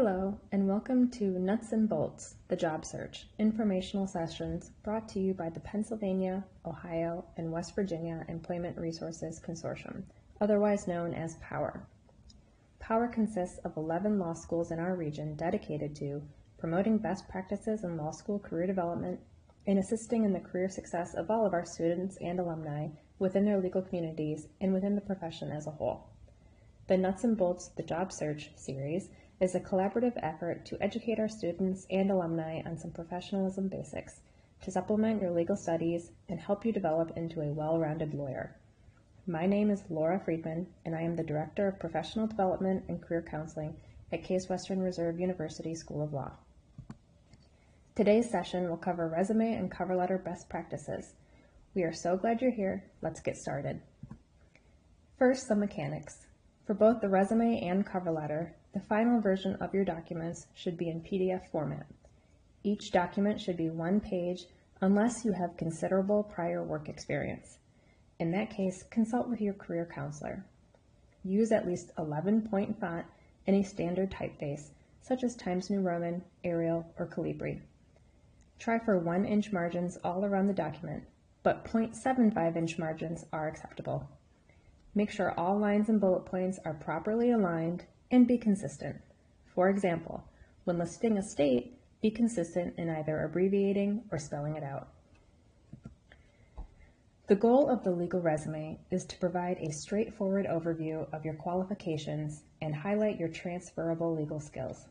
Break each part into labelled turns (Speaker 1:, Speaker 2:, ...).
Speaker 1: Hello, and welcome to Nuts and Bolts, the Job Search, informational sessions brought to you by the Pennsylvania, Ohio, and West Virginia Employment Resources Consortium, otherwise known as POWER. POWER consists of 11 law schools in our region dedicated to promoting best practices in law school career development and assisting in the career success of all of our students and alumni within their legal communities and within the profession as a whole. The Nuts and Bolts, the Job Search series is a collaborative effort to educate our students and alumni on some professionalism basics to supplement your legal studies and help you develop into a well-rounded lawyer. My name is Laura Friedman, and I am the Director of Professional Development and Career Counseling at Case Western Reserve University School of Law. Today's session will cover resume and cover letter best practices. We are so glad you're here. Let's get started. First, some mechanics. For both the resume and cover letter, the final version of your documents should be in PDF format. Each document should be one page unless you have considerable prior work experience. In that case, consult with your career counselor. Use at least 11-point font in a standard typeface, such as Times New Roman, Arial, or Calibri. Try for 1-inch margins all around the document, but 0.75-inch margins are acceptable. Make sure all lines and bullet points are properly aligned and be consistent. For example, when listing a state, be consistent in either abbreviating or spelling it out. The goal of the legal resume is to provide a straightforward overview of your qualifications and highlight your transferable legal skills.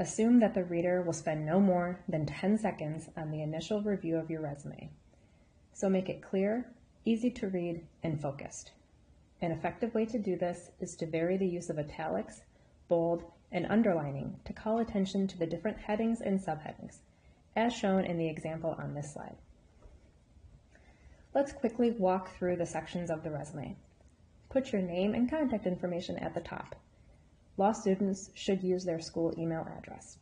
Speaker 1: Assume that the reader will spend no more than 10 seconds on the initial review of your resume. So make it clear, easy to read, and focused. An effective way to do this is to vary the use of italics, bold, and underlining to call attention to the different headings and subheadings, as shown in the example on this slide. Let's quickly walk through the sections of the resume. Put your name and contact information at the top. Law students should use their school email address.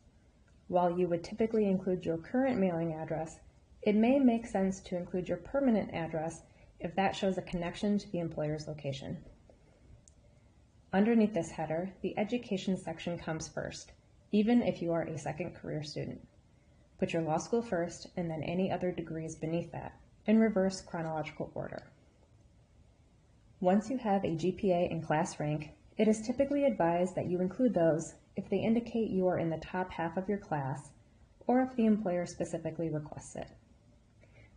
Speaker 1: While you would typically include your current mailing address, it may make sense to include your permanent address if that shows a connection to the employer's location. Underneath this header, the education section comes first, even if you are a second career student. Put your law school first and then any other degrees beneath that, in reverse chronological order. Once you have a GPA and class rank, it is typically advised that you include those if they indicate you are in the top half of your class or if the employer specifically requests it.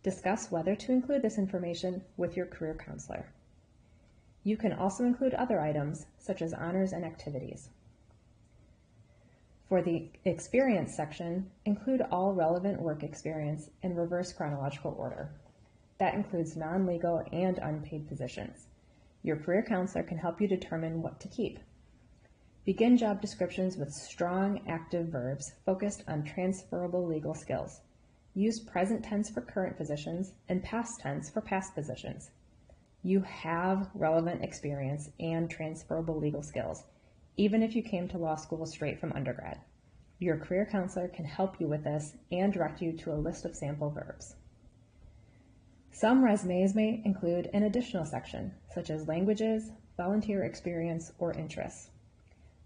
Speaker 1: Discuss whether to include this information with your career counselor. You can also include other items, such as honors and activities. For the experience section, include all relevant work experience in reverse chronological order. That includes non-legal and unpaid positions. Your career counselor can help you determine what to keep. Begin job descriptions with strong active verbs focused on transferable legal skills. Use present tense for current positions and past tense for past positions. You have relevant experience and transferable legal skills, even if you came to law school straight from undergrad. Your career counselor can help you with this and direct you to a list of sample verbs. Some resumes may include an additional section, such as languages, volunteer experience, or interests.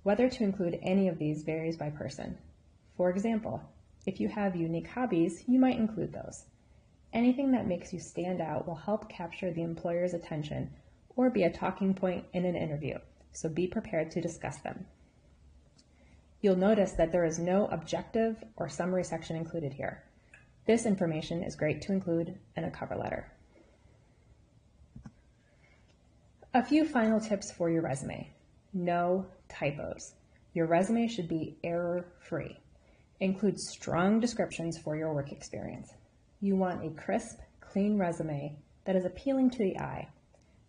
Speaker 1: Whether to include any of these varies by person. For example, if you have unique hobbies, you might include those. Anything that makes you stand out will help capture the employer's attention or be a talking point in an interview, so be prepared to discuss them. You'll notice that there is no objective or summary section included here. This information is great to include in a cover letter. A few final tips for your resume. No typos. Your resume should be error-free. Include strong descriptions for your work experience. You want a crisp, clean resume that is appealing to the eye.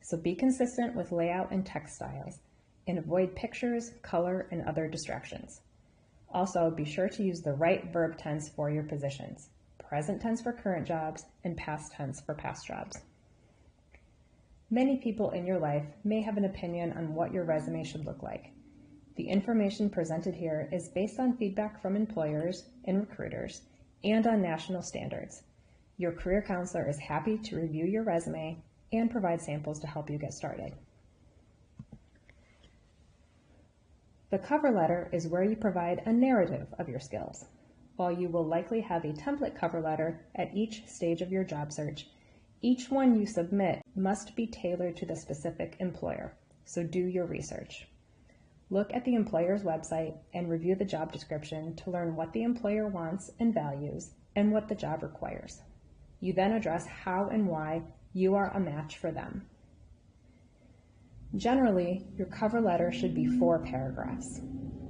Speaker 1: So be consistent with layout and text styles and avoid pictures, color, and other distractions. Also, be sure to use the right verb tense for your positions, present tense for current jobs and past tense for past jobs. Many people in your life may have an opinion on what your resume should look like. The information presented here is based on feedback from employers and recruiters and on national standards. Your career counselor is happy to review your resume and provide samples to help you get started. The cover letter is where you provide a narrative of your skills. While you will likely have a template cover letter at each stage of your job search, each one you submit must be tailored to the specific employer, so do your research. Look at the employer's website and review the job description to learn what the employer wants and values and what the job requires. You then address how and why you are a match for them. Generally, your cover letter should be 4 paragraphs.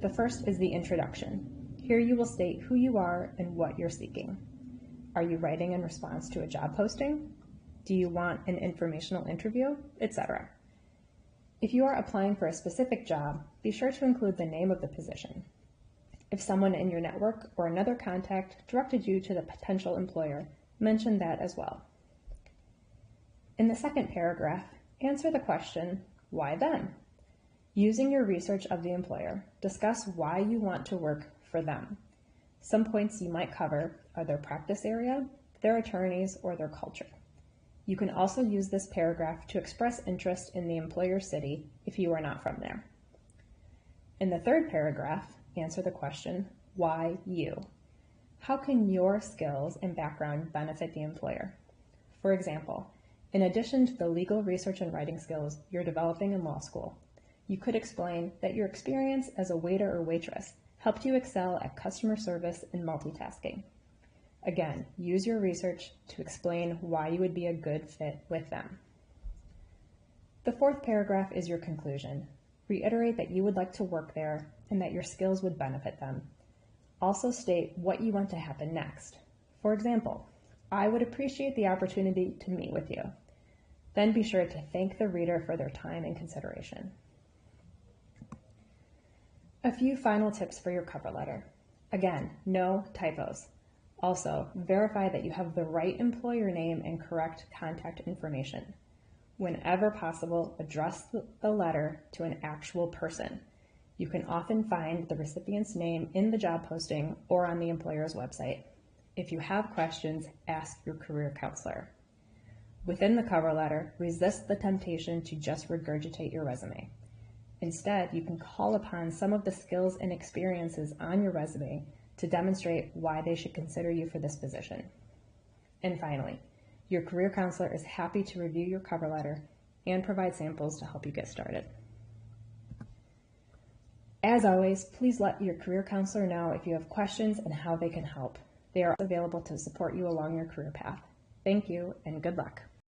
Speaker 1: The first is the introduction. Here you will state who you are and what you're seeking. Are you writing in response to a job posting? Do you want an informational interview, etc.? If you are applying for a specific job, be sure to include the name of the position. If someone in your network or another contact directed you to the potential employer, mention that as well. In the second paragraph, answer the question, why them? Using your research of the employer, discuss why you want to work for them. Some points you might cover are their practice area, their attorneys, or their culture. You can also use this paragraph to express interest in the employer's city if you are not from there. In the third paragraph, answer the question, why you? How can your skills and background benefit the employer? For example, in addition to the legal research and writing skills you're developing in law school, you could explain that your experience as a waiter or waitress helped you excel at customer service and multitasking. Again, use your research to explain why you would be a good fit with them. The fourth paragraph is your conclusion. Reiterate that you would like to work there and that your skills would benefit them. Also state what you want to happen next. For example, I would appreciate the opportunity to meet with you. Then be sure to thank the reader for their time and consideration. A few final tips for your cover letter. Again, no typos. Also, verify that you have the right employer name and correct contact information. Whenever possible, address the letter to an actual person. You can often find the recipient's name in the job posting or on the employer's website. If you have questions, ask your career counselor. Within the cover letter, resist the temptation to just regurgitate your resume. Instead, you can call upon some of the skills and experiences on your resume to demonstrate why they should consider you for this position. And finally, your career counselor is happy to review your cover letter and provide samples to help you get started. As always, please let your career counselor know if you have questions and how they can help. They are available to support you along your career path. Thank you and good luck.